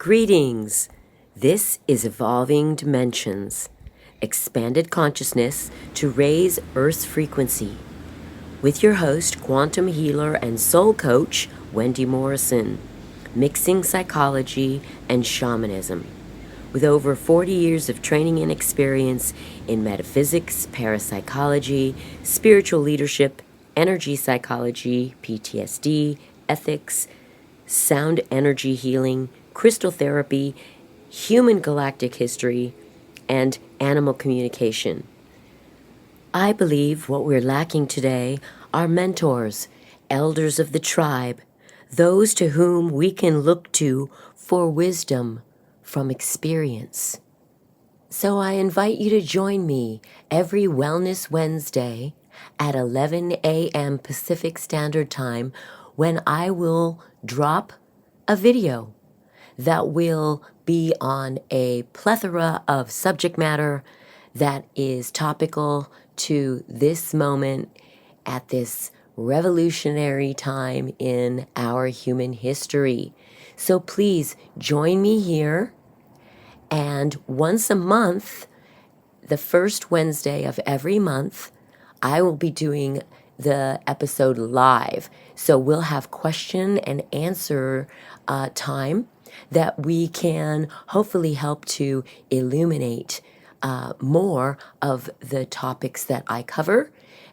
Greetings! This is Evolving Dimensions, expanded consciousness to raise Earth's frequency, with your host, quantum healer and soul coach, Wendi Morrison, mixing psychology and shamanism. With over 40 years of training and experience in metaphysics, parapsychology, spiritual leadership, energy psychology, PTSD, ethics, sound energy healing, crystal therapy, human galactic history, and animal communication. I believe what we're lacking today are mentors, elders of the tribe, those to whom we can look to for wisdom from experience. So I invite you to join me every Wellness Wednesday at 11 a.m. Pacific Standard Time when I will drop a video that will be on a plethora of subject matter that is topical to this moment at this revolutionary time in our human history. So please join me here, and once a month, the first Wednesday of every month, I will be doing the episode live. So we'll have question and answer time that we can hopefully help to illuminate more of the topics that I cover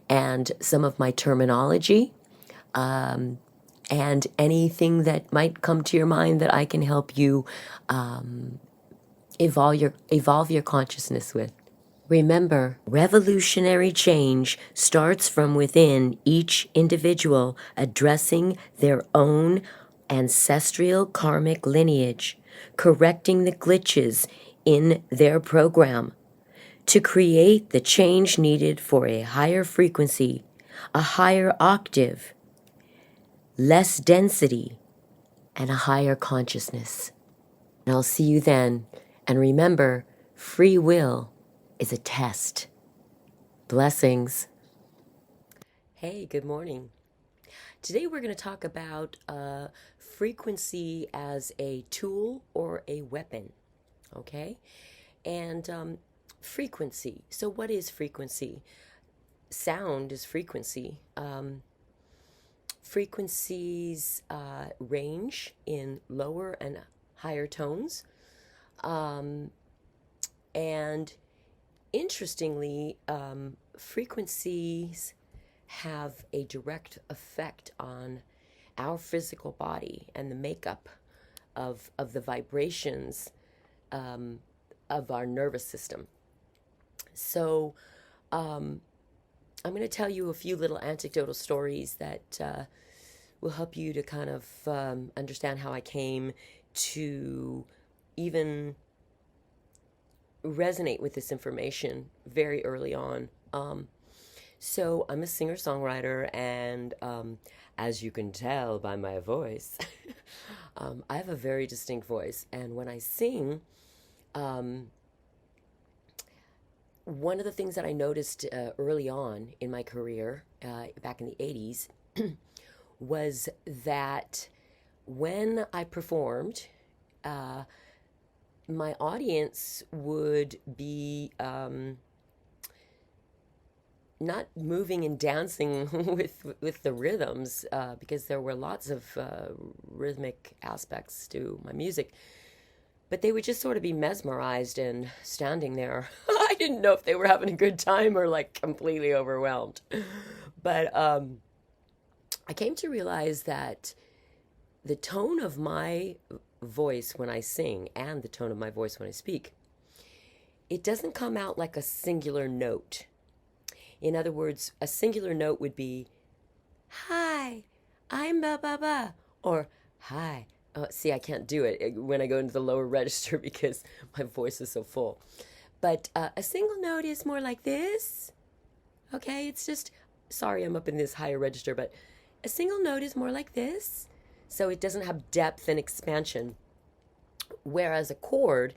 and some of my terminology, and anything that might come to your mind that I can help you evolve your consciousness with. Remember, revolutionary change starts from within each individual addressing their own ancestral kharmic lineage, correcting the glitches in their program to create the change needed for a higher frequency, a higher octave, less density, and a higher consciousness. And I'll see you then. And remember, free will is a test. Blessings. Hey, good morning. Today we're going to talk about frequency as a tool or a weapon, okay? And frequency. So what is frequency? Sound is frequency. Frequencies range in lower and higher tones. And interestingly, frequencies have a direct effect on our physical body and the makeup of the vibrations of our nervous system. So I'm going to tell you a few little anecdotal stories that will help you to kind of understand how I came to even resonate with this information very early on. So I'm a singer-songwriter, and as you can tell by my voice, I have a very distinct voice. And when I sing, one of the things that I noticed early on in my career, back in the 80s, was that when I performed, my audience would be not moving and dancing with the rhythms, because there were lots of rhythmic aspects to my music, but they would just sort of be mesmerized and standing there. I didn't know if they were having a good time or like completely overwhelmed. But I came to realize that the tone of my voice when I sing and the tone of my voice when I speak, it doesn't come out like a singular note. In other words, a singular note would be, hi, I'm ba ba ba, or hi. See, I can't do it when I go into the lower register because my voice is so full. But a single note is more like this. Okay, it's just, sorry, I'm up in this higher register, but a single note is more like this. So it doesn't have depth and expansion. Whereas a chord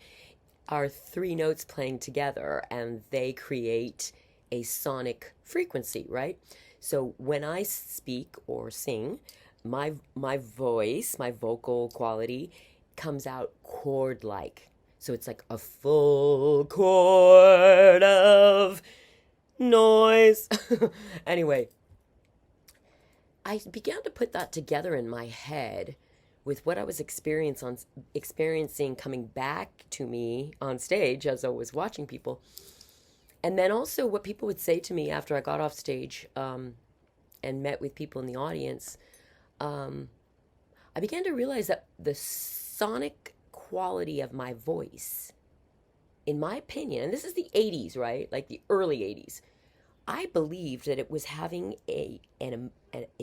are three notes playing together and they create a sonic frequency, right? So when I speak or sing, my voice, my vocal quality comes out chord-like. So it's like a full chord of noise. Anyway, I began to put that together in my head with what I was experiencing coming back to me on stage as I was watching people. And then also what people would say to me after I got off stage and met with people in the audience. I began to realize that the sonic quality of my voice, in my opinion, and this is the 80s, right? Like the early 80s, I believed that it was having a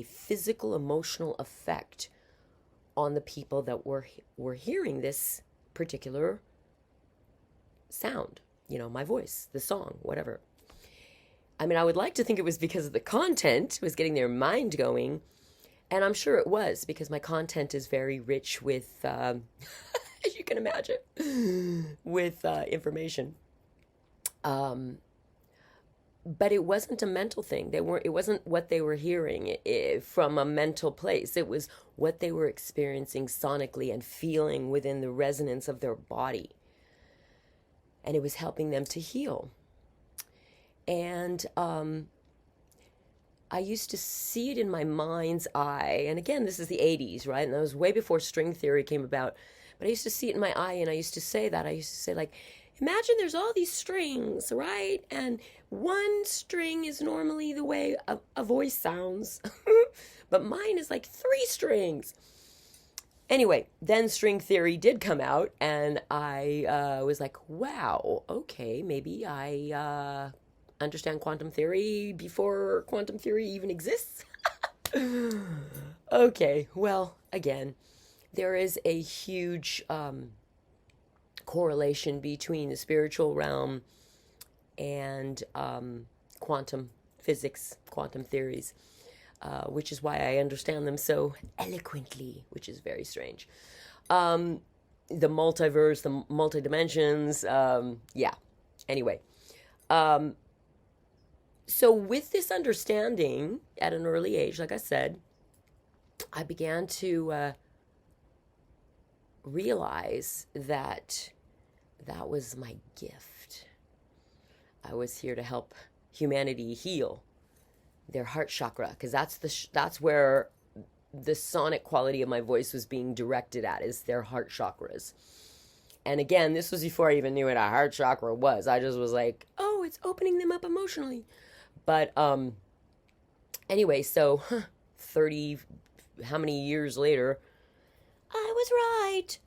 physical, emotional effect on the people that were hearing this particular sound, my voice, the song, whatever. I mean, I would like to think it was because of the content, was getting their mind going, and I'm sure it was, because my content is very rich with, as you can imagine, with information. But it wasn't a mental thing. It wasn't what they were hearing from a mental place. It was what they were experiencing sonically and feeling within the resonance of their body. And it was helping them to heal. And I used to see it in my mind's eye. And again, this is the 80s, right? And that was way before string theory came about. But I used to see it in my eye, and I used to say that. I used to say, like, imagine there's all these strings, right? And one string is normally the way a voice sounds. But mine is like 3 strings. Anyway, then string theory did come out, and I was like, wow, okay, maybe I understand quantum theory before quantum theory even exists. Okay, well, again, there is a huge correlation between the spiritual realm and quantum physics, quantum theories, which is why I understand them so eloquently, which is very strange. The multiverse, the multi-dimensions, yeah. Anyway, so with this understanding at an early age, like I said, I began to realize that that was my gift. I was here to help humanity heal their heart chakra, because that's where the sonic quality of my voice was being directed at, is their heart chakras. And again, this was before I even knew what a heart chakra was. I just was like, oh, it's opening them up emotionally. But anyway, so 30, how many years later, I was right.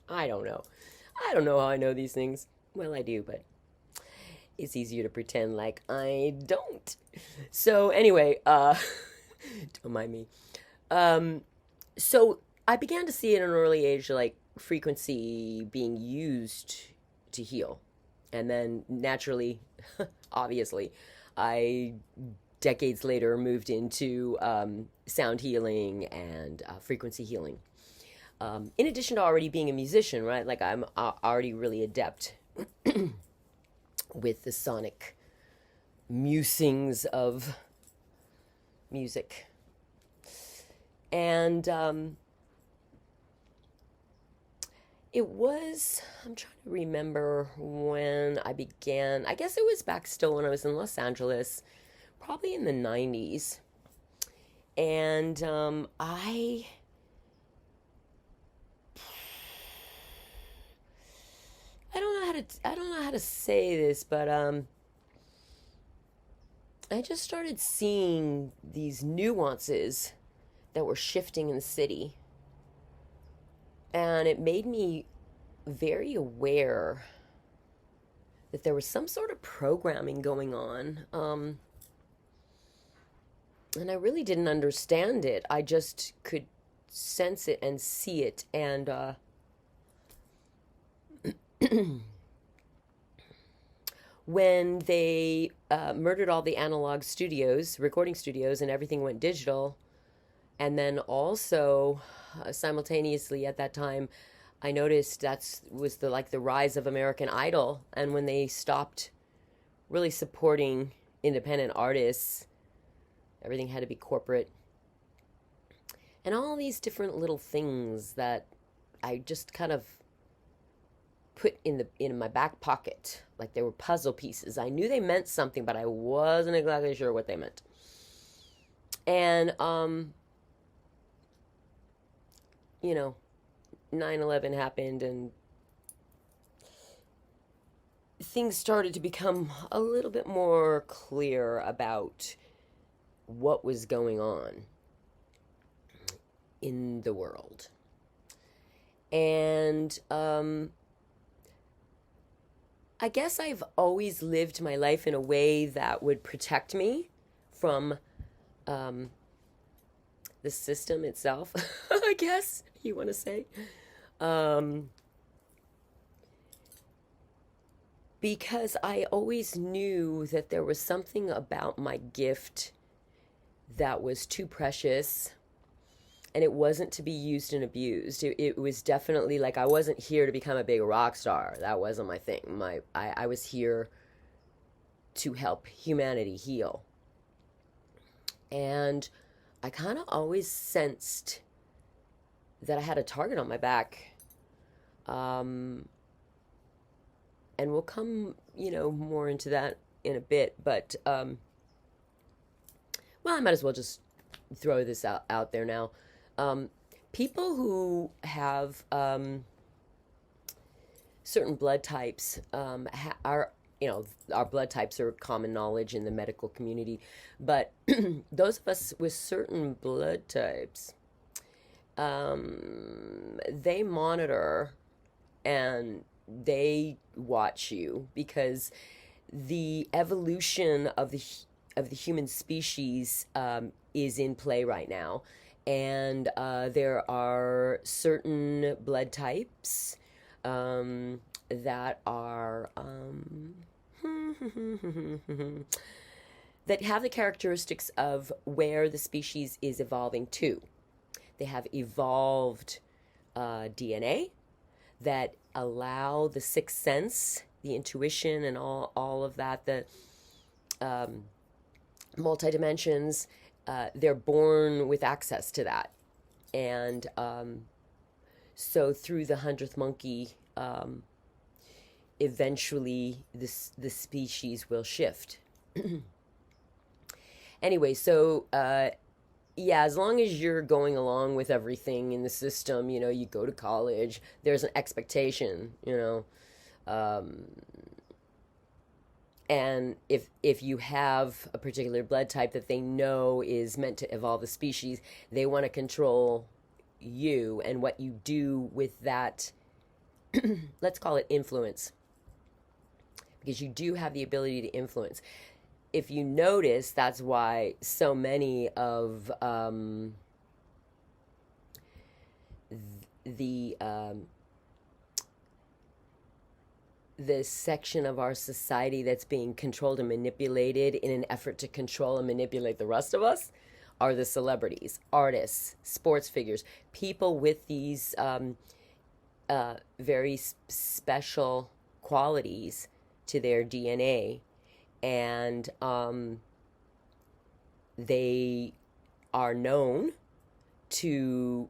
I don't know. I don't know how I know these things. Well, I do, but it's easier to pretend like I don't. So anyway, don't mind me. So I began to see at an early age, like, frequency being used to heal. And then naturally, obviously, I decades later moved into sound healing and frequency healing. In addition to already being a musician, right? Like, I'm already really adept with the sonic musings of music. And it was, I'm trying to remember when I began. I guess it was back still when I was in Los Angeles, probably in the 90s. And I don't know how to say this, but I just started seeing these nuances that were shifting in the city. And it made me very aware that there was some sort of programming going on. And I really didn't understand it. I just could sense it and see it. And when they murdered all the analog studios, recording studios, and everything went digital, and then also simultaneously at that time, I noticed that was the rise of American Idol. And when they stopped really supporting independent artists, everything had to be corporate. and all these different little things that I just kind of put in my back pocket, like they were puzzle pieces. I knew they meant something, but I wasn't exactly sure what they meant. And 9/11 happened, and things started to become a little bit more clear about what was going on in the world. And I guess I've always lived my life in a way that would protect me from the system itself, I guess you want to say. Because I always knew that there was something about my gift that was too precious, and it wasn't to be used and abused. It was definitely like I wasn't here to become a big rock star. That wasn't my thing. I was here to help humanity heal. And I kind of always sensed that I had a target on my back. And we'll come, more into that in a bit. But, well, I might as well just throw this out there now. People who have certain blood types are, our blood types are common knowledge in the medical community. But those of us with certain blood types, they monitor and they watch you, because the evolution of the human species is in play right now, and there are certain blood types that are that have the characteristics of where the species is evolving to. They have evolved DNA that allow the sixth sense, the intuition, and all of that, the multi-dimensions. They're born with access to that. And so through the 100th monkey, eventually the species will shift. Anyway, so yeah, as long as you're going along with everything in the system, you go to college, there's an expectation, and if you have a particular blood type that they know is meant to evolve the species, they want to control you and what you do with that, let's call it influence, because you do have the ability to influence. If you notice, that's why so many of the section of our society that's being controlled and manipulated in an effort to control and manipulate the rest of us are the celebrities, artists, sports figures, people with these very special qualities to their DNA. And they are known to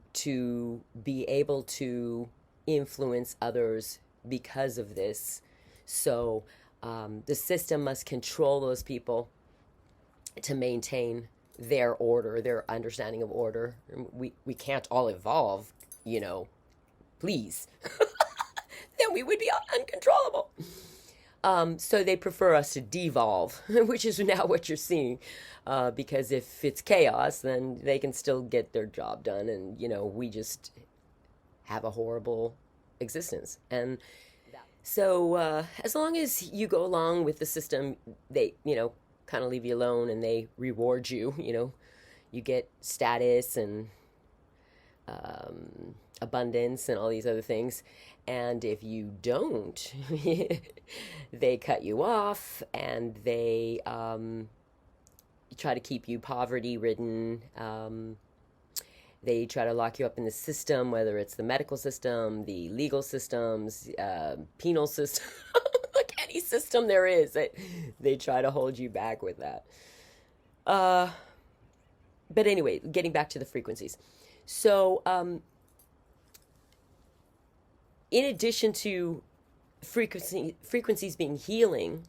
be able to influence others because of this. So the system must control those people to maintain their order, their understanding of order. We can't all evolve, please. Then we would be uncontrollable. So they prefer us to devolve, which is now what you're seeing, because if it's chaos, then they can still get their job done, and we just have a horrible existence. And so as long as you go along with the system, they kind of leave you alone, and they reward you. You get status and abundance and all these other things. And if you don't, they cut you off, and they try to keep you poverty-ridden. They try to lock you up in the system, whether it's the medical system, the legal systems, penal system, like any system there is. They try to hold you back with that. But anyway, getting back to the frequencies. So, in addition to frequencies being healing,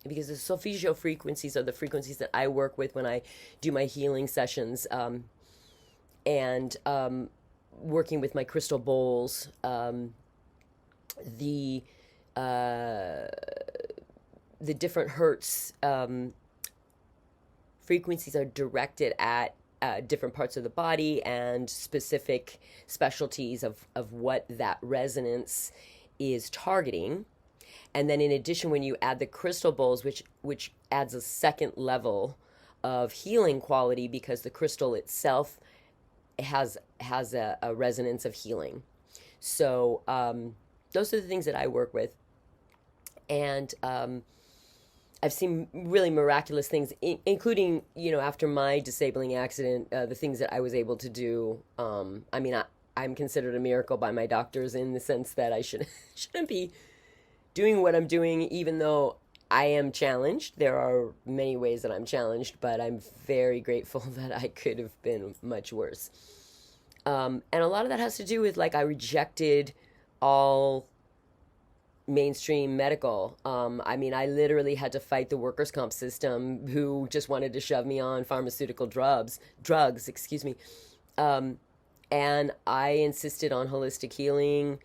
because the Solfeggio frequencies are the frequencies that I work with when I do my healing sessions, and working with my crystal bowls, the uh, the different hertz frequencies are directed at different parts of the body and specific specialties of what that resonance is targeting. And then in addition, when you add the crystal bowls, which adds a second level of healing quality, because the crystal itself has a resonance of healing. So those are the things that I work with. And I've seen really miraculous things, including, after my disabling accident, the things that I was able to do. I'm considered a miracle by my doctors, in the sense that I shouldn't be doing what I'm doing, even though I am challenged. There are many ways that I'm challenged, but I'm very grateful that I could have been much worse. And a lot of that has to do with, I rejected all mainstream medical. I literally had to fight the workers' comp system, who just wanted to shove me on pharmaceutical drugs, excuse me. And I insisted on holistic healing.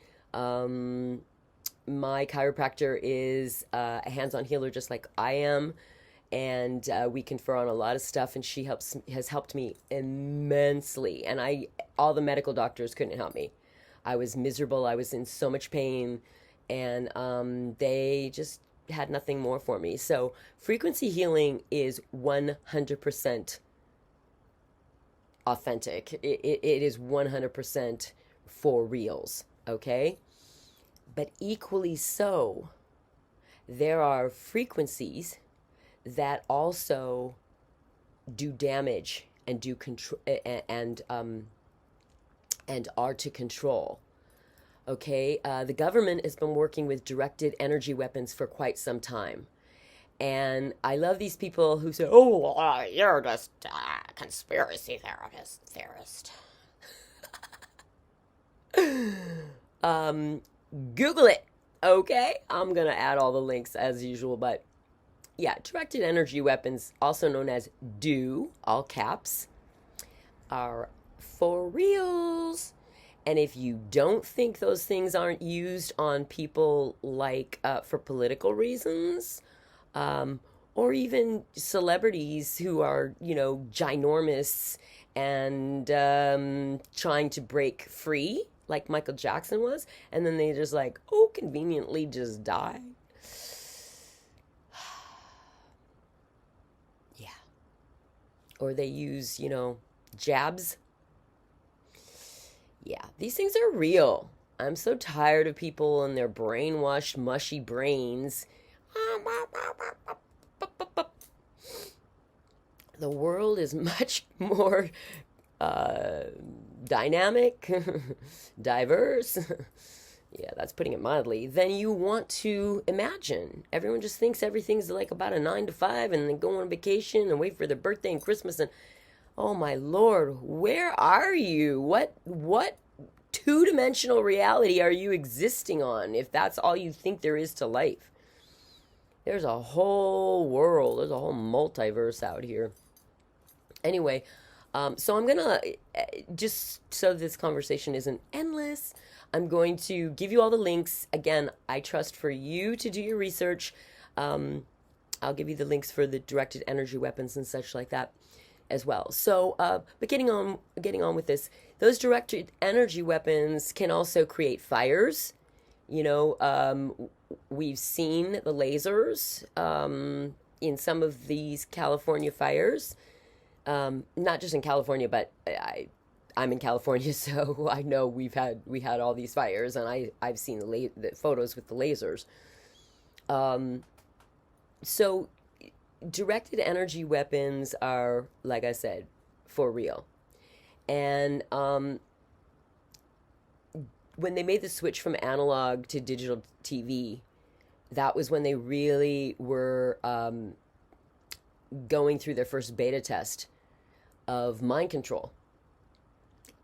My chiropractor is a hands-on healer, just like I am, and we confer on a lot of stuff, and she has helped me immensely. And all the medical doctors couldn't help me. I was miserable. I was in so much pain, and they just had nothing more for me. So frequency healing is 100% authentic. It is 100% for reals, okay? But equally so, there are frequencies that also do damage and do control, and are to control. Okay, the government has been working with directed energy weapons for quite some time. And I love these people who say, "Oh, you're just a conspiracy theorist." Google it, okay? I'm going to add all the links as usual, but yeah, directed energy weapons, also known as DO, all caps, are for reals. And if you don't think those things aren't used on people, for political reasons, or even celebrities who are, ginormous and trying to break free, like Michael Jackson was, and then they just conveniently just die. Yeah. Or they use, jabs. Yeah, these things are real. I'm so tired of people and their brainwashed, mushy brains. The world is much more dynamic, diverse, yeah, that's putting it mildly, than you want to imagine. Everyone just thinks everything's about a 9 to 5, and then go on vacation and wait for their birthday and Christmas, and oh my Lord, where are you? What two-dimensional reality are you existing on, if that's all you think there is to life? There's a whole world, there's a whole multiverse out here. Anyway, so I'm gonna, just so this conversation isn't endless, I'm going to give you all the links. Again, I trust for you to do your research. I'll give you the links for the directed energy weapons and such like that as well. So, but getting on with this, those directed energy weapons can also create fires. We've seen the lasers in some of these California fires. Not just in California, but I'm in California, so I know we had all these fires, and I've seen the photos with the lasers. So directed energy weapons are, like I said, for real. And when they made the switch from analog to digital TV, that was when they really were going through their first beta test of mind control.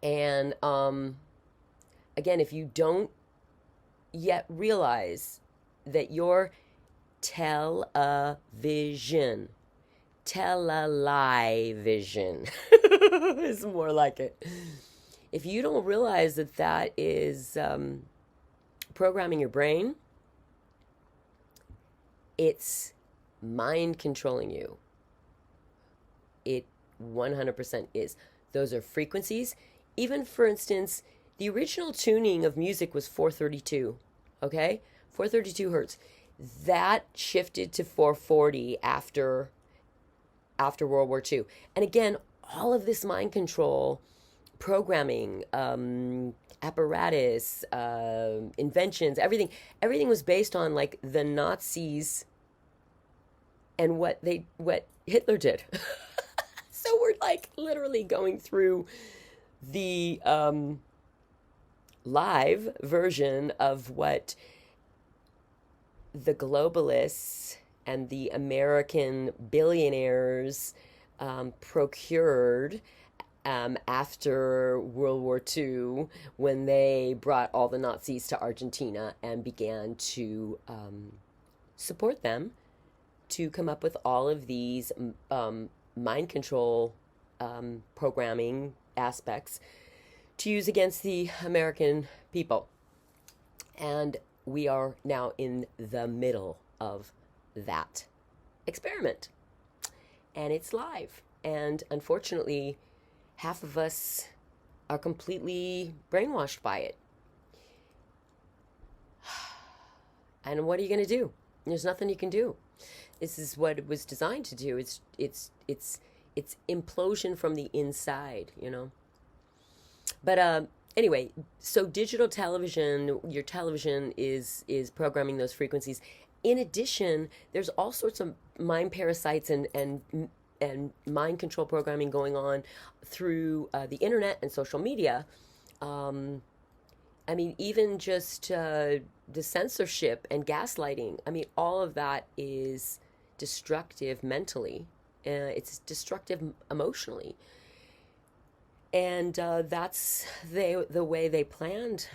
And again, if you don't yet realize that your television, vision is more like it. If you don't realize that that is programming your brain, it's mind controlling you. It 100% is. Those are frequencies. Even, for instance, the original tuning of music was 432, okay? 432 hertz. That shifted to 440 after World War II. And again, all of this mind control, programming, apparatus, inventions, everything was based on like the Nazis and what Hitler did. So we're like literally going through the live version of what the globalists and the American billionaires procured after World War II, when they brought all the Nazis to Argentina and began to support them to come up with all of these mind control programming aspects to use against the American people. And we are now in the middle of that experiment. And it's live. And unfortunately, half of us are completely brainwashed by it. And what are you going to do? There's nothing you can do. This is what it was designed to do. It's implosion from the inside, you know. But anyway, so digital television, your television is programming those frequencies. In addition, there's all sorts of mind parasites and mind control programming going on through the internet and social media. I mean, even just the censorship and gaslighting. I mean, all of that is destructive mentally. It's destructive emotionally. And that's the way they planned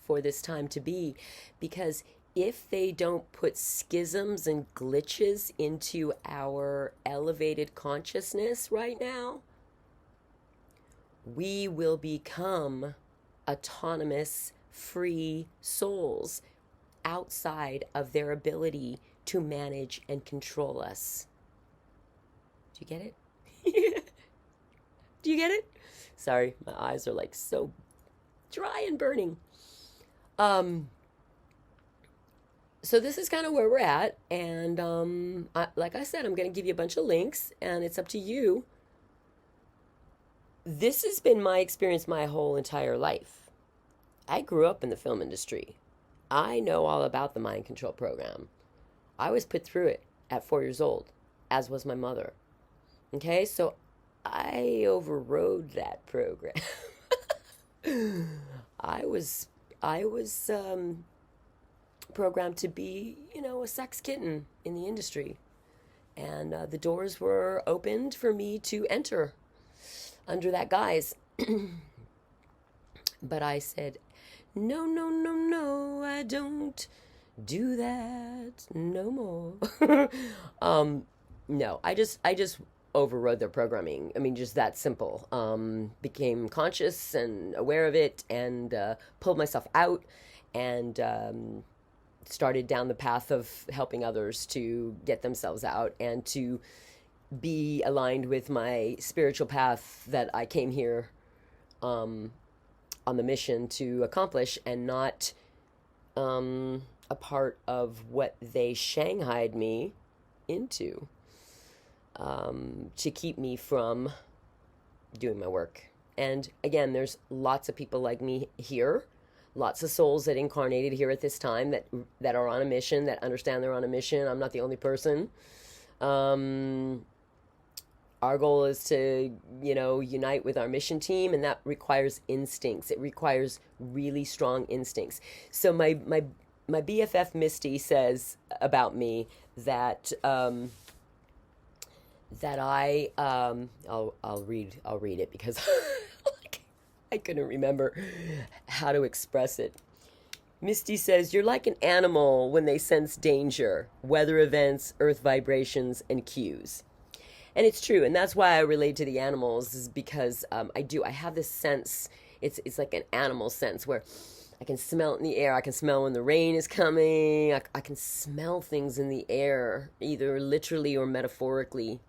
for this time to be. Because if they don't put schisms and glitches into our elevated consciousness right now, we will become autonomous, free souls outside of their ability to manage and control us. Do you get it? Do you get it? Sorry, my eyes are like so dry and burning. So this is kind of where we're at, and like I said, I'm going to give you a bunch of links, and it's up to you. This has been my experience my whole entire life. I grew up in the film industry. I know all about the mind control program. I was put through it at 4 years old, as was my mother. Okay, so I overrode that program. I was programmed to be, a sex kitten in the industry. And the doors were opened for me to enter under that guise. But I said, no, no, no, no, I don't do that no more. No, I just overrode their programming. I mean, just that simple. Became conscious and aware of it, and pulled myself out, and started down the path of helping others to get themselves out and to be aligned with my spiritual path that I came here on the mission to accomplish, and not a part of what they shanghaied me into to keep me from doing my work. And again, there's lots of people like me here, lots of souls that incarnated here at this time that are on a mission, that understand they're on a mission. I'm not the only person. Our goal is to, unite with our mission team, and that requires instincts. It requires really strong instincts. So my BFF Misty says about me that I'll read it because I couldn't remember how to express it. Misty says, you're like an animal when they sense danger, weather events, earth vibrations, and cues. And it's true, and that's why I relate to the animals, is because I have this sense, it's like an animal sense, where I can smell it in the air. I can smell when the rain is coming. I can smell things in the air, either literally or metaphorically.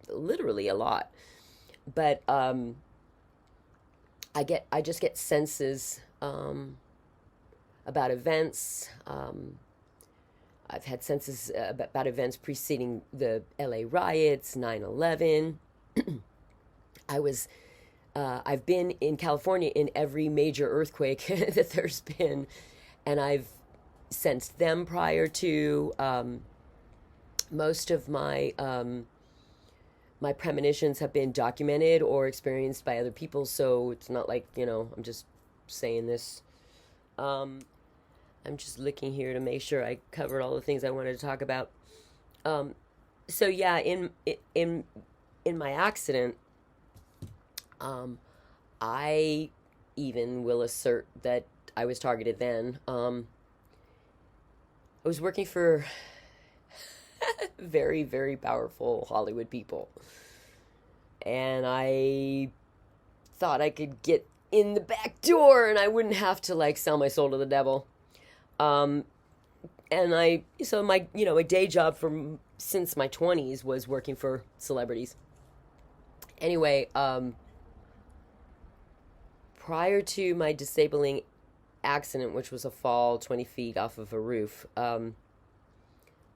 Literally a lot. But I just get senses about events. I've had senses about events preceding the LA riots, 9/11. I've been in California in every major earthquake that there's been, and I've sensed them prior to. Most of my my premonitions have been documented or experienced by other people, so it's not like, I'm just saying this. I'm just looking here to make sure I covered all the things I wanted to talk about. So yeah, in my accident, I even will assert that I was targeted then. I was working for very, very powerful Hollywood people, and I thought I could get in the back door and I wouldn't have to like sell my soul to the devil. And my day job since my 20s was working for celebrities. Anyway, prior to my disabling accident, which was a fall 20 feet off of a roof,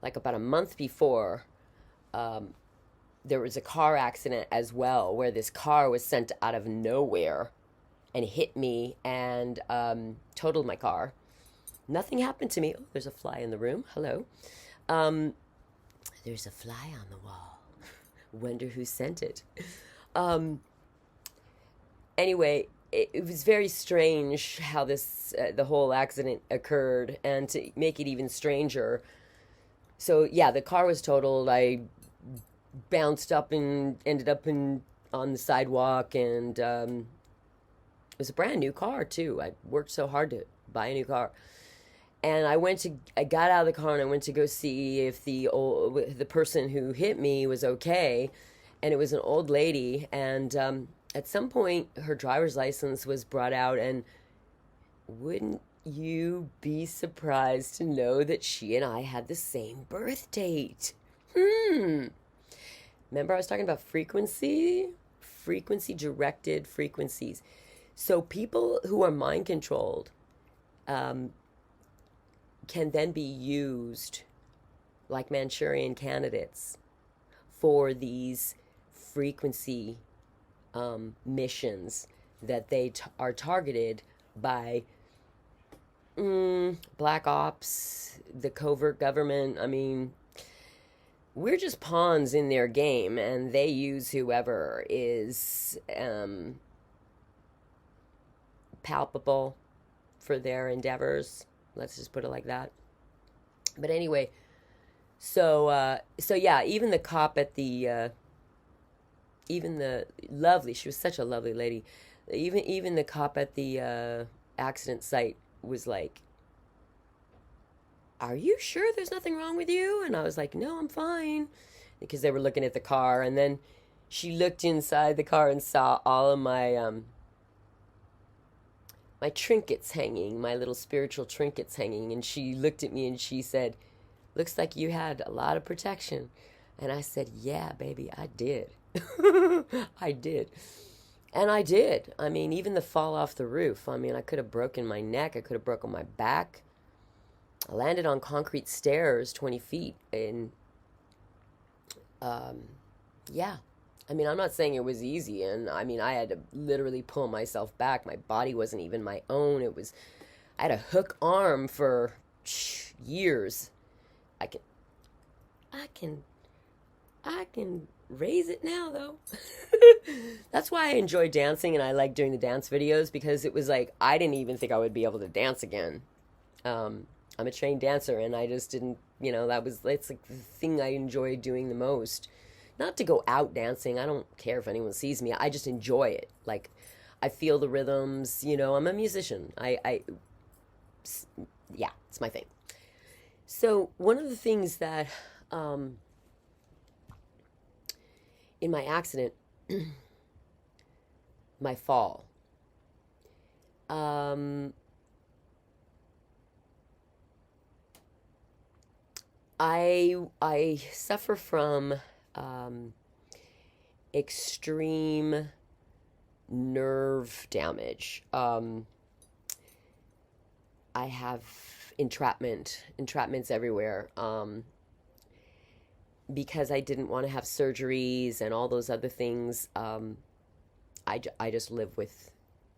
like about a month before, there was a car accident as well, where this car was sent out of nowhere and hit me and totaled my car. Nothing happened to me. Oh, there's a fly in the room. Hello. There's a fly on the wall. Wonder who sent it. Anyway, it was very strange how the whole accident occurred, and to make it even stranger. So yeah, the car was totaled. I bounced up and ended up on the sidewalk, and it was a brand new car too. I worked so hard to buy a new car. And I got out of the car and I went to go see if the person who hit me was okay. And it was an old lady. And at some point, her driver's license was brought out. And wouldn't you be surprised to know that she and I had the same birth date? Remember I was talking about frequency? Frequency-directed frequencies. So people who are mind-controlled can then be used like Manchurian candidates for these frequency missions that they are targeted by black ops, the covert government. I mean, we're just pawns in their game, and they use whoever is palpable for their endeavors. Let's just put it like that. But anyway, so yeah, even the cop at she was such a lovely lady. Even the cop at the accident site was like, "Are you sure there's nothing wrong with you?" And I was like, "No, I'm fine," because they were looking at the car. And then she looked inside the car and saw all of my my trinkets hanging, my little spiritual trinkets hanging. And she looked at me and she said, "Looks like you had a lot of protection." And I said, "Yeah, baby, I did." I did. And I did. I mean, even the fall off the roof. I mean, I could have broken my neck. I could have broken my back. I landed on concrete stairs 20 feet. And, yeah. I mean, I'm not saying it was easy, and I mean, I had to literally pull myself back. My body wasn't even my own. I had a hook arm for years. I can raise it now, though. That's why I enjoy dancing, and I like doing the dance videos, because it was like, I didn't even think I would be able to dance again. I'm a trained dancer, and I just didn't, it's like the thing I enjoy doing the most. Not to go out dancing. I don't care if anyone sees me. I just enjoy it. Like, I feel the rhythms. You know, I'm a musician. Yeah, it's my thing. So one of the things that in my accident, my fall, um, I suffer from extreme nerve damage. I have entrapments everywhere. Because I didn't want to have surgeries and all those other things. I just live with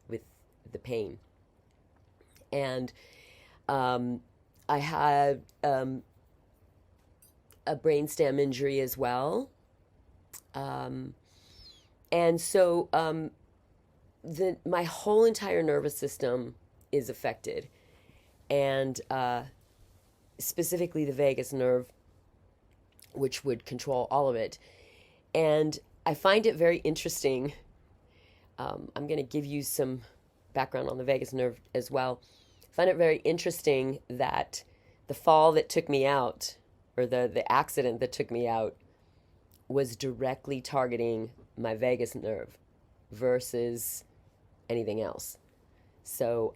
the pain, and I had a brainstem injury as well. And so my whole entire nervous system is affected, and specifically the vagus nerve, which would control all of it. And I find it very interesting. I'm going to give you some background on the vagus nerve as well. I find it very interesting that the fall that took me out, or the accident that took me out, was directly targeting my vagus nerve versus anything else. So,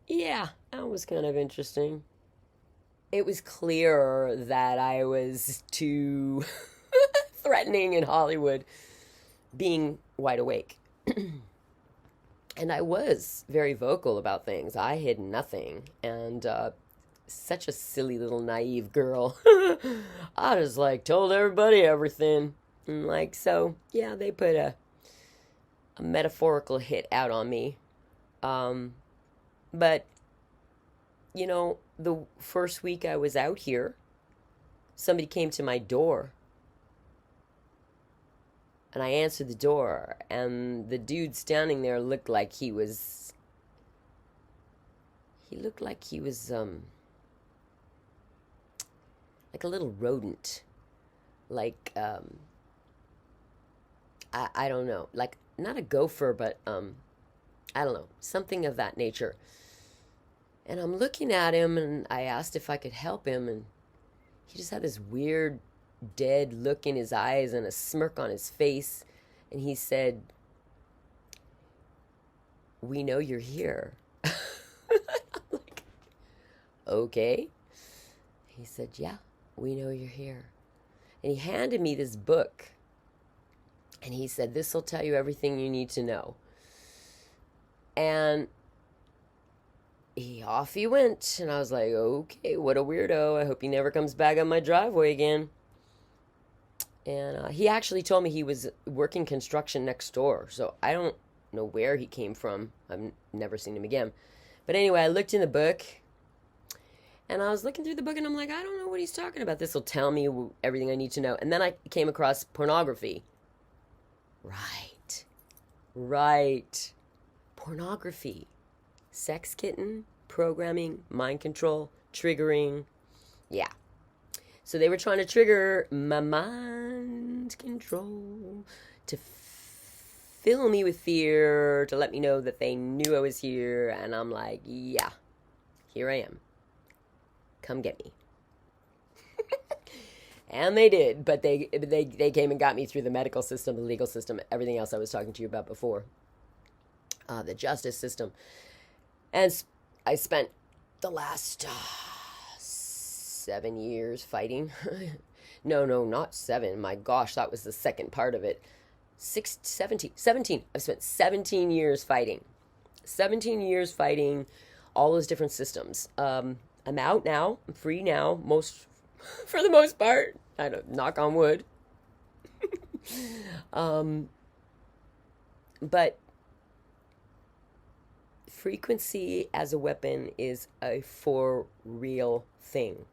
yeah, that was kind of interesting. It was clear that I was too threatening in Hollywood, being wide awake. And I was very vocal about things. I hid nothing. And such a silly little naive girl. I just told everybody everything. And so, yeah, they put a metaphorical hit out on me. But, the first week I was out here, somebody came to my door. And I answered the door, and the dude standing there looked like he was like a little rodent. I don't know, not a gopher, but I don't know, something of that nature. And I'm looking at him, and I asked if I could help him, and he just had this weird dead look in his eyes and a smirk on his face, and he said, "We know you're here." I'm like, okay. He said, "Yeah, we know you're here." And he handed me this book, and he said, "This will tell you everything you need to know." And off he went, and I was like, okay, what a weirdo. I hope he never comes back on my driveway again. And he actually told me he was working construction next door, so I don't know where he came from. I've never seen him again. But anyway, I looked in the book, and I was looking through the book, and I'm like, I don't know what he's talking about. This will tell me everything I need to know. And then I came across pornography. Right. Pornography. Sex kitten, programming, mind control, triggering. Yeah. So they were trying to trigger my mind control to fill me with fear, to let me know that they knew I was here. And I'm like, yeah, here I am. Come get me. And they did, but they came and got me through the medical system, the legal system, everything else I was talking to you about before. The justice system. And I spent the last 7 years fighting. No, not 7. My gosh, that was the second part of it. 17. I've spent 17 years fighting. 17 years fighting all those different systems. I'm out now. I'm free now. For the most part. I don't, knock on wood. But frequency as a weapon is a for real thing.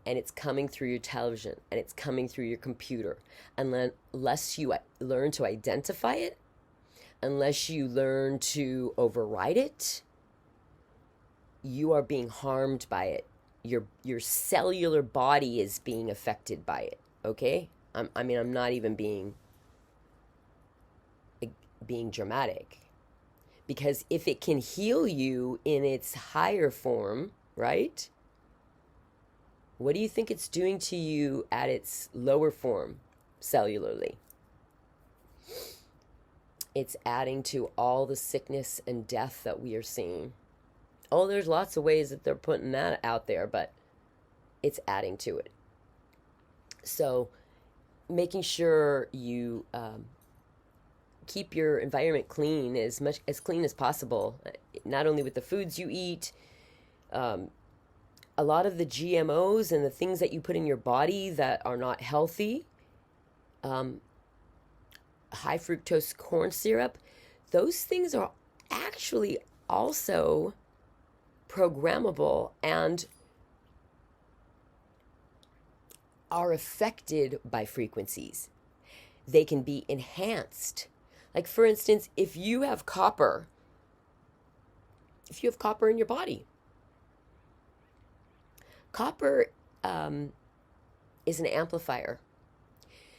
And it's coming through your television, and it's coming through your computer. And unless you learn to identify it, unless you learn to override it, you are being harmed by it. Your cellular body is being affected by it. Okay? I'm not even being being dramatic. Because if it can heal you in its higher form, right? What do you think it's doing to you at its lower form, cellularly? It's adding to all the sickness and death that we are seeing. Oh, there's lots of ways that they're putting that out there, but it's adding to it. So making sure you keep your environment clean, as clean as possible, not only with the foods you eat, a lot of the GMOs and the things that you put in your body that are not healthy, high fructose corn syrup, those things are actually also programmable and are affected by frequencies. They can be enhanced. Like, for instance, if you have copper in your body, copper is an amplifier.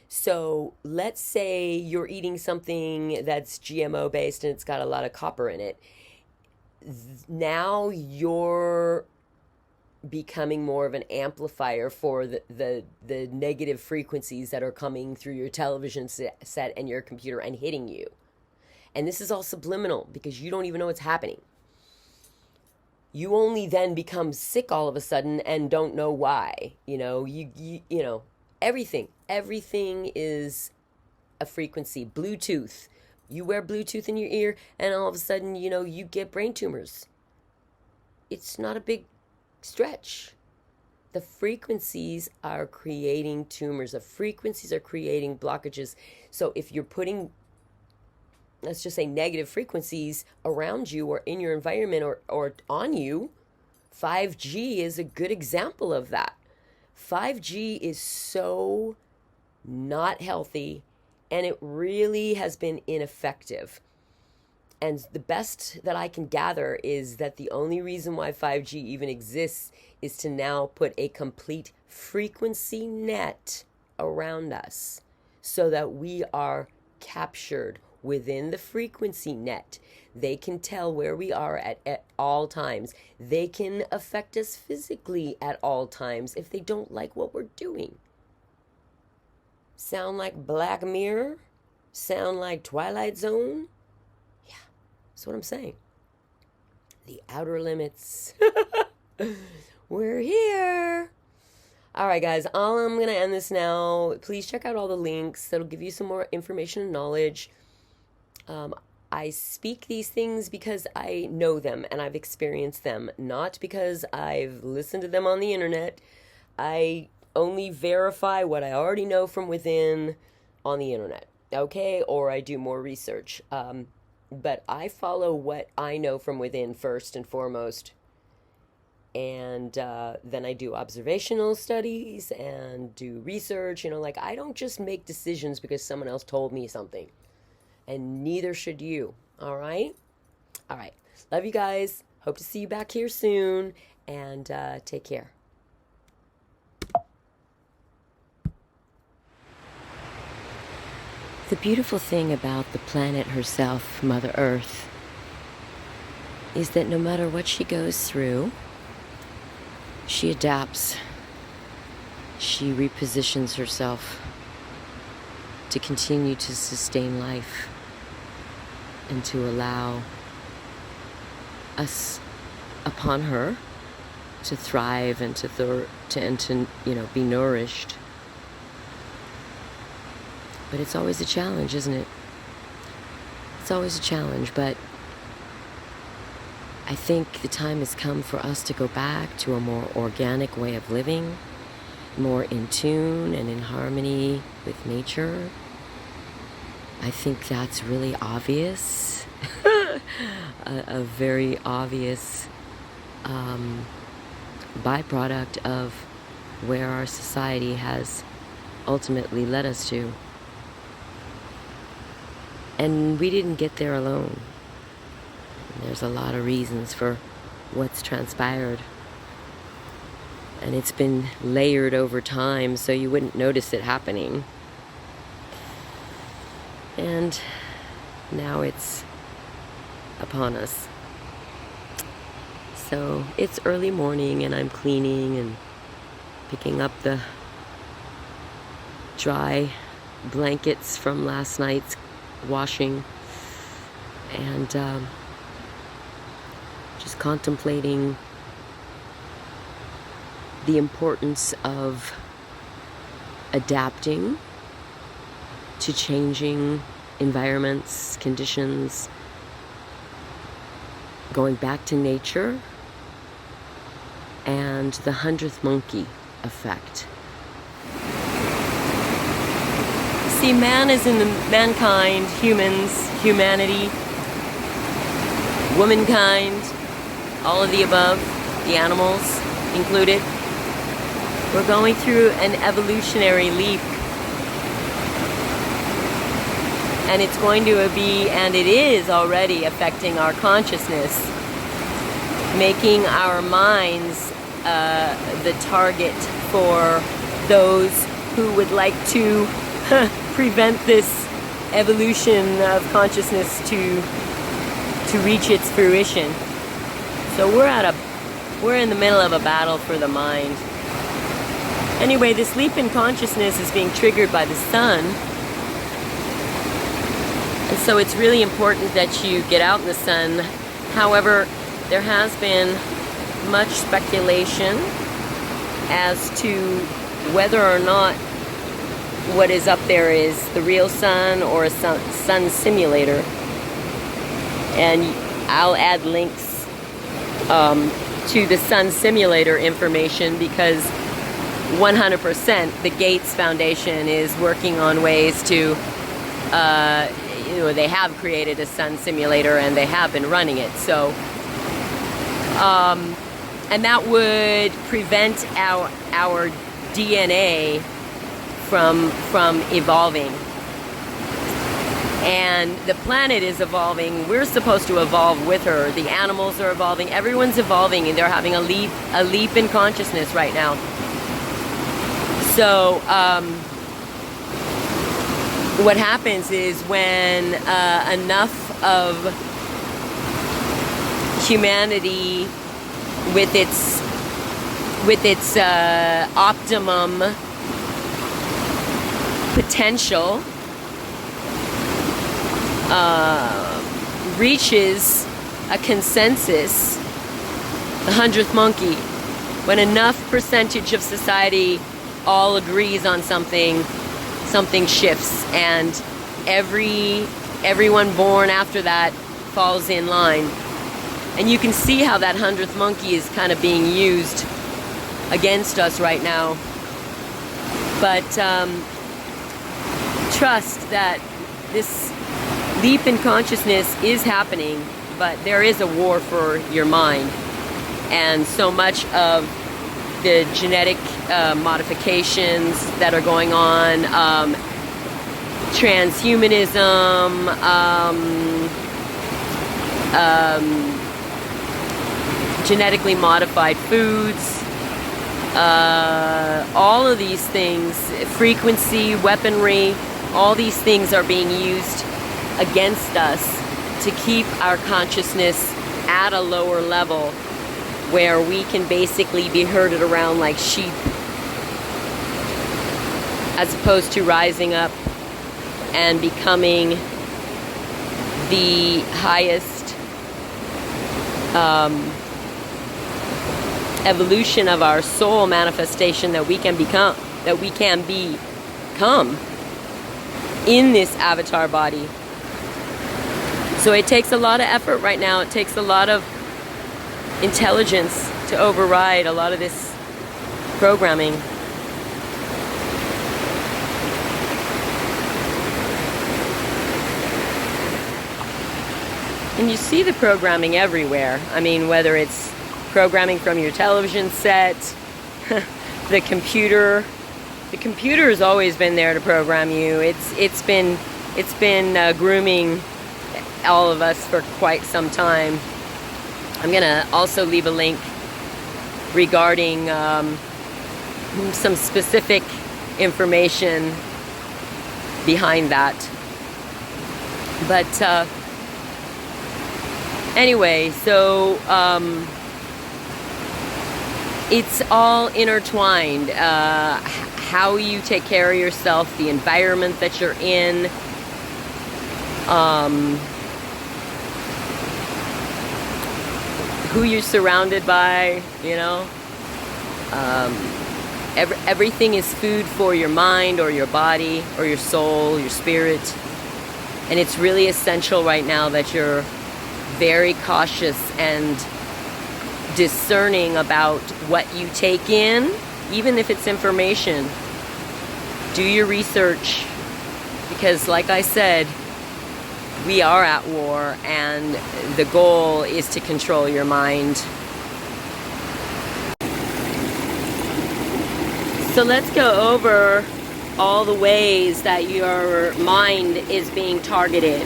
So let's say you're eating something that's GMO based and it's got a lot of copper in it. Now you're becoming more of an amplifier for the negative frequencies that are coming through your television set and your computer and hitting you. And this is all subliminal because you don't even know what's happening. You only then become sick all of a sudden and don't know why. You know, everything is a frequency. Bluetooth. You wear Bluetooth in your ear and all of a sudden, you get brain tumors. It's not a big stretch. The frequencies are creating tumors. The frequencies are creating blockages. So if you're putting, let's just say, negative frequencies around you or in your environment or on you, 5G is a good example of that. 5G is so not healthy, and it really has been ineffective. And the best that I can gather is that the only reason why 5G even exists is to now put a complete frequency net around us so that we are captured within the frequency net. They can tell where we are at all times. They can affect us physically at all times if they don't like what we're doing. Sound like Black Mirror? Sound like Twilight Zone? Yeah, that's what I'm saying. The outer limits. We're here. All right, guys, I'm going to end this now. Please check out all the links. That'll give you some more information and knowledge. I speak these things because I know them and I've experienced them, not because I've listened to them on the internet. I only verify what I already know from within on the internet, okay? Or I do more research. But I follow what I know from within first and foremost. And then I do observational studies and do research. I don't just make decisions because someone else told me something. And neither should you. All right? All right. Love you guys. Hope to see you back here soon. And take care. The beautiful thing about the planet herself, Mother Earth, is that no matter what she goes through, she adapts. She repositions herself to continue to sustain life and to allow us upon her to thrive and to be nourished. But it's always a challenge, isn't it? It's always a challenge, but I think the time has come for us to go back to a more organic way of living, more in tune and in harmony with nature. I think that's really obvious, a very obvious byproduct of where our society has ultimately led us to. And we didn't get there alone. There's a lot of reasons for what's transpired. And it's been layered over time so you wouldn't notice it happening. And Now it's upon us. So it's early morning and I'm cleaning and picking up the dry blankets from last night's washing, and just contemplating the importance of adapting to changing environments, conditions, going back to nature, and the 100th monkey effect. See, man is in the mankind, humans, humanity, womankind, all of the above, the animals included. We're going through an evolutionary leap. And it's going to be, and it is already affecting our consciousness, making our minds the target for those who would like to prevent this evolution of consciousness to reach its fruition. So we're in the middle of a battle for the mind. Anyway, this leap in consciousness is being triggered by the sun. And so it's really important that you get out in the sun. However, there has been much speculation as to whether or not what is up there is the real sun or a sun simulator. And I'll add links to the sun simulator information, because 100% the Gates Foundation is working on ways to they have created a sun simulator and they have been running it. So and that would prevent our DNA from evolving. And the planet is evolving. We're supposed to evolve with her. The animals are evolving. Everyone's evolving, and they're having a leap in consciousness right now. So what happens is when enough of humanity with its optimum potential reaches a consensus, the 100th monkey, when enough percentage of society all agrees on something shifts, and everyone born after that falls in line. And you can see how that 100th monkey is kind of being used against us right now. But trust that this leap in consciousness is happening, but there is a war for your mind. And so much of the genetic modifications that are going on, transhumanism, genetically modified foods, all of these things, frequency, weaponry, all these things are being used against us to keep our consciousness at a lower level, where we can basically be herded around like sheep, as opposed to rising up and becoming the highest evolution of our soul manifestation that we can become, in this avatar body. So it takes a lot of effort right now. It takes a lot of intelligence to override a lot of this programming. And you see the programming everywhere. I mean, whether it's programming from your television set, the computer. The computer has always been there to program you. It's been grooming all of us for quite some time. I'm gonna also leave a link regarding some specific information behind that. But anyway, so it's all intertwined. How you take care of yourself, the environment that you're in, who you're surrounded by, you know. Everything is food for your mind or your body or your soul, your spirit. And it's really essential right now that you're very cautious and discerning about what you take in, even if it's information. Do your research, because like I said, we are at war, and the goal is to control your mind. So let's go over all the ways that your mind is being targeted.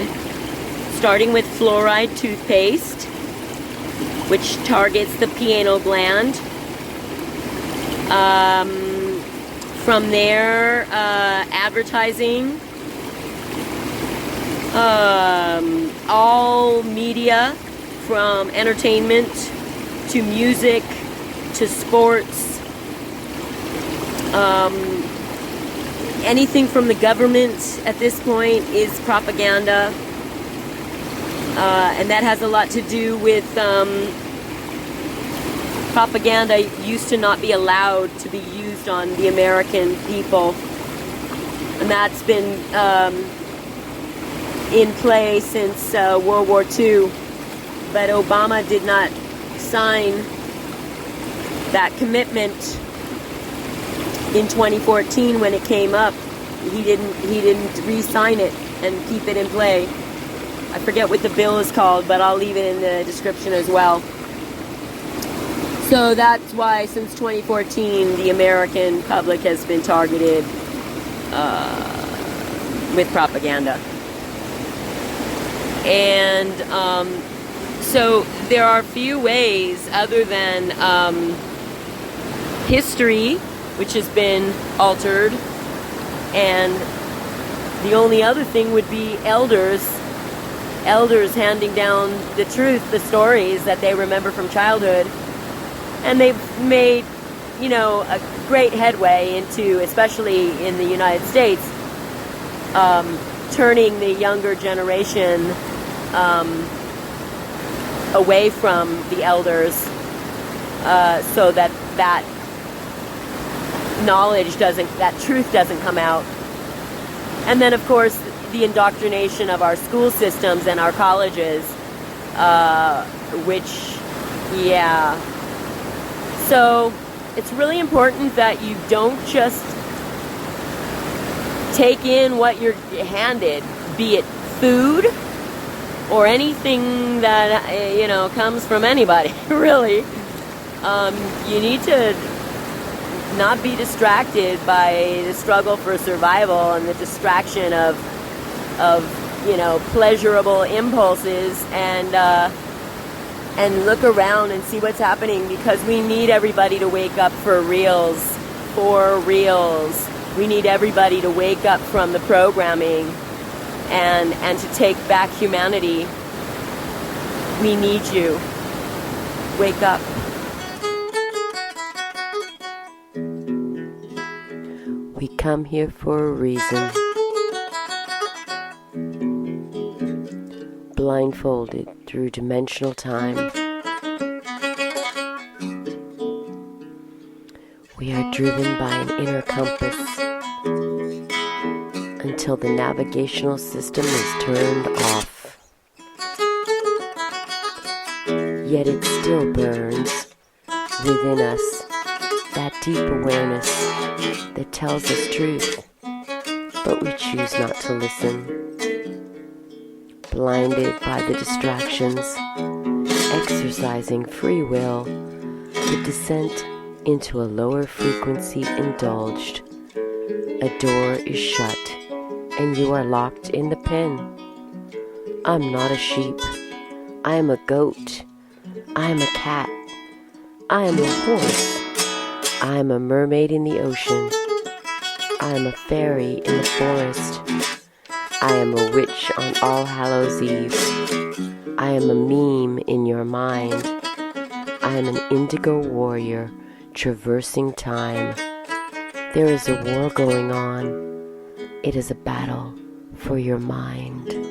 Starting with fluoride toothpaste, which targets the pineal gland. From there, advertising. All media, from entertainment to music to sports. Anything from the government at this point is propaganda, and that has a lot to do with propaganda used to not be allowed to be used on the American people, and that's been in play since World War II, but Obama did not sign that commitment in 2014 when it came up. He didn't re-sign it and keep it in play. I forget what the bill is called, but I'll leave it in the description as well. So that's why since 2014 the American public has been targeted with propaganda. And so there are few ways other than history, which has been altered, and the only other thing would be elders handing down the truth, the stories that they remember from childhood. And they've made, you know, a great headway into, especially in the United States, turning the younger generation away from the elders, so that knowledge that truth doesn't come out. And then of course the indoctrination of our school systems and our colleges, so it's really important that you don't just take in what you're handed, be it food or anything that comes from anybody. Really, you need to not be distracted by the struggle for survival and the distraction of pleasurable impulses, and look around and see what's happening, because we need everybody to wake up for reals. We need everybody to wake up from the programming and to take back humanity. We need you. Wake up. We come here for a reason. Blindfolded through dimensional time. We are driven by an inner compass until the navigational system is turned off. Yet it still burns within us, that deep awareness that tells us truth, but we choose not to listen. Blinded by the distractions, exercising free will, the descent into a lower frequency indulged. A door is shut, and you are locked in the pen. I'm not a sheep. I am a goat. I am a cat. I am a horse. I am a mermaid in the ocean. I am a fairy in the forest. I I am a witch on All Hallows Eve. I am a meme in your mind. I am an indigo warrior traversing time. There is a war going on. It is a battle for your mind.